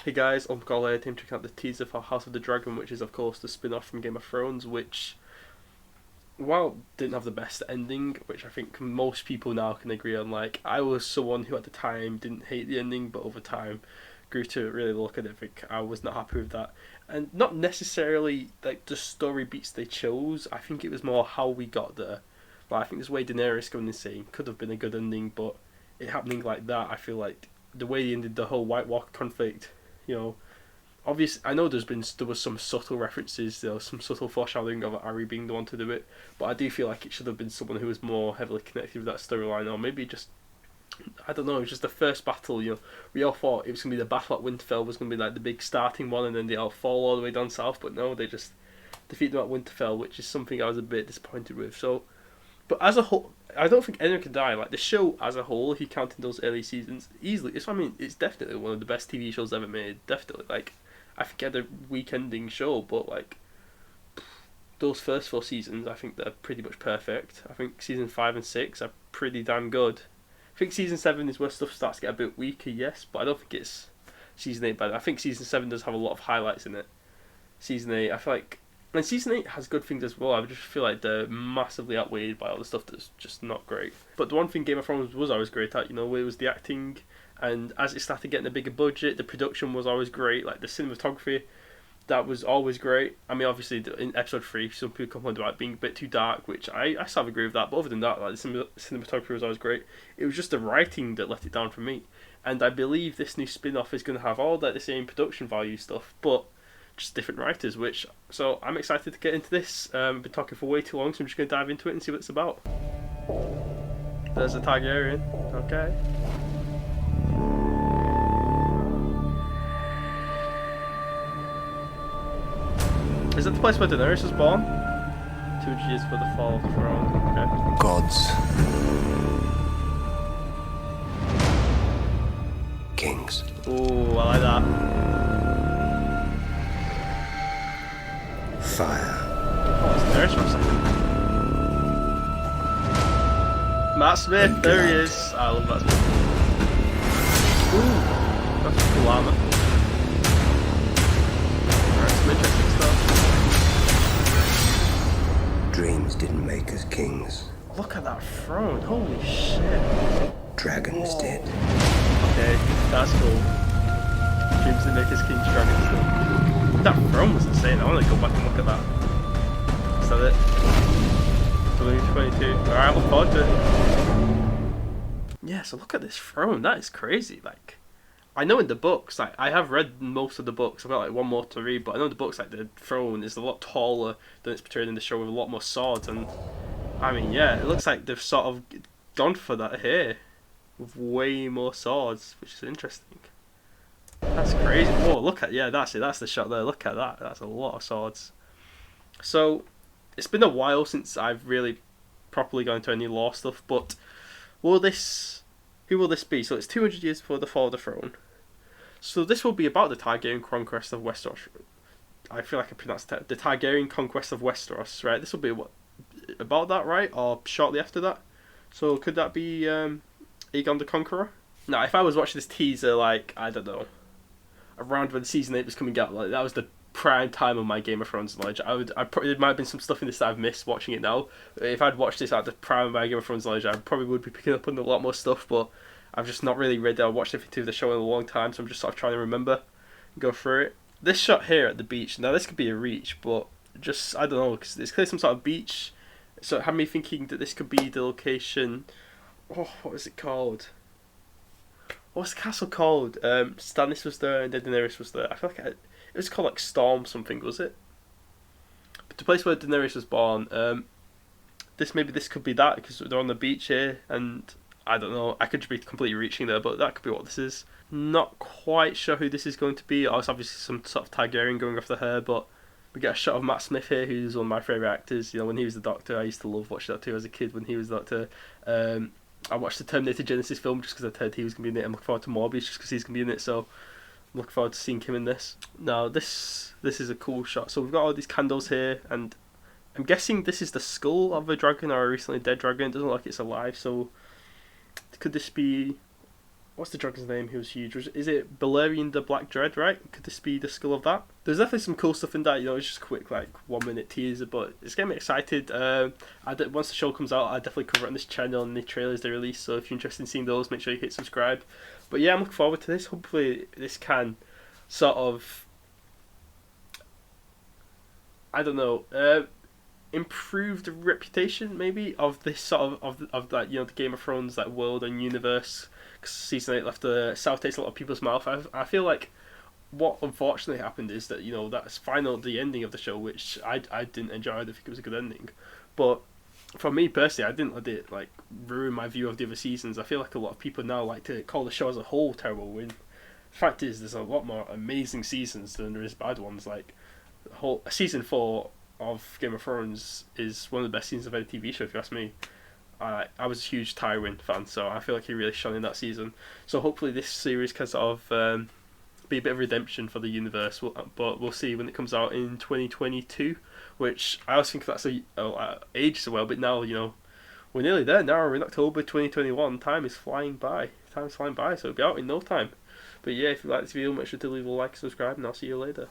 Hey guys, I'm Carl here. Time to check out the teaser for House of the Dragon, which is of course the spin-off from Game of Thrones, which while didn't have the best ending, which I think most people now can agree on. Like, I was someone who at the time didn't hate the ending, but over time grew to really look at it. I think I was not happy with that, and not necessarily like the story beats they chose. I think it was more how we got there. Like, I think this way Daenerys going insane could have been a good ending, but it happening like that, I feel like the way they ended the whole White Walker conflict, you know, obvious. I know there was some subtle references, there was some subtle foreshadowing of Ari being the one to do it, but I do feel like it should have been someone who was more heavily connected with that storyline, or maybe just I don't know. It was just the first battle. We all thought it was gonna be the battle at Winterfell was gonna be like the big starting one, and then they all fall all the way down south. But no, they just defeat them at Winterfell, which is something I was a bit disappointed with. So, but as a whole, I don't think anyone can die. Like the show as a whole, if you count in those early seasons, easily. I mean, it's definitely one of the best TV shows ever made. Definitely, like I think it had a week ending show, but like those first four seasons, I think they're pretty much perfect. I think season 5 and 6 are pretty damn good. I think season 7 is where stuff starts to get a bit weaker, yes, but I don't think it's season 8 bad. I think season 7 does have a lot of highlights in it. Season 8, I feel like. And season 8 has good things as well. I just feel like they're massively outweighed by all the stuff that's just not great. But the one thing Game of Thrones was always great at, it was the acting. And as it started getting a bigger budget, the production was always great. Like the cinematography, that was always great. I mean, obviously, in episode 3, some people complained about it being a bit too dark, which I sort of agree with that. But other than that, like the cinematography was always great. It was just the writing that let it down for me. And I believe this new spin off is going to have all that the same production value stuff, but just different writers. So I'm excited to get into this. I've been talking for way too long, so I'm just going to dive into it and see what it's about. There's a Targaryen. Okay. Is that the place where Daenerys was born? 200 years for the fall of the throne. Okay. Gods. Kings. Ooh, I like that. Fire. Oh, it's Daenerys for a second. Matt Smith, And there he blood. is. I love Matt Smith. Ooh, that's a cool armor. Alright, some interesting stuff. Dreams didn't make us kings. Look at that throne. Holy shit. Dragons Whoa. did. Okay, that's cool. Dreams that make his king's dragons. That throne was insane. I want to go back and look at that. Is that it? 2022. Alright, I look forward to it. Yeah, so look at this throne. That is crazy. Like, I know in the books, like I have read most of the books. I've got like one more to read, but I know in the books like the throne is a lot taller than it's portrayed in the show with a lot more swords. And I mean, yeah, it looks like they've sort of gone for that here with way more swords, which is interesting. That's crazy. Whoa, look at that's it. That's the shot there. Look at that. That's a lot of swords. So it's been a while since I've really properly gone into any lore stuff, but will this? Who will this be? So it's 200 years before the fall of the throne. So this will be about the Targaryen conquest of Westeros. I feel like I pronounced it. The Targaryen conquest of Westeros, right? This will be what about that, right? Or shortly after that. So could that be Aegon the Conqueror? Now, if I was watching this teaser, like I don't know, around when season 8 was coming out, like that was the prime time of my Game of Thrones knowledge. There might have been some stuff in this that I've missed watching it now. If I'd watched this at the prime of my Game of Thrones knowledge, I probably would be picking up on a lot more stuff, but I've just not really read or watched anything to the show in a long time, so I'm just sort of trying to remember and go through it. This shot here at the beach, now this could be a reach, but just, I don't know, because it's clearly some sort of beach, so it had me thinking that this could be the location. Oh, what was it called? What's the castle called? Stannis was there and then Daenerys was there. I feel like it was called like Storm something, was it? But the place where Daenerys was born. This could be that because they're on the beach here, and I don't know. I could be completely reaching there, but that could be what this is. Not quite sure who this is going to be. Oh, it's obviously some sort of Targaryen going after her, but we get a shot of Matt Smith here, who's one of my favourite actors. When he was the Doctor, I used to love watching that too as a kid when he was the Doctor. I watched the Terminator Genesis film just because I heard he was going to be in it. I'm looking forward to Morbius just because he's going to be in it, so I'm looking forward to seeing him in this. Now, this is a cool shot. So we've got all these candles here, and I'm guessing this is the skull of a dragon or a recently dead dragon. It doesn't look like it's alive, so could this be what's the dragon's name? He was huge. Is it Balerion the Black Dread? Right? Could this be the skull of that? There's definitely some cool stuff in that. It's just quick, like 1 minute teaser, but it's getting me excited. Once the show comes out, I definitely cover it on this channel and the trailers they release. So if you're interested in seeing those, make sure you hit subscribe. But yeah, I'm looking forward to this. Hopefully, this can sort of, I don't know, improve the reputation maybe of this sort of that the Game of Thrones that world and universe. 'Cause season 8 left a sour taste in a lot of people's mouth. I feel like what unfortunately happened is that that's the ending of the show, which I didn't enjoy. I didn't think it was a good ending, but for me personally, I didn't let it like ruin my view of the other seasons. I feel like a lot of people now like to call the show as a whole terrible. When the fact is, there's a lot more amazing seasons than there is bad ones. Like whole season 4 of Game of Thrones is one of the best seasons of any TV show, if you ask me. I was a huge Tywin fan, so I feel like he really shone in that season. So hopefully this series can sort of be a bit of redemption for the universe. But we'll see when it comes out in 2022, which I always think that's ages away. But now we're nearly there. Now we're in October 2021. Time is flying by. So it'll be out in no time. But yeah, if you like this video, make sure to leave a like, subscribe, and I'll see you later.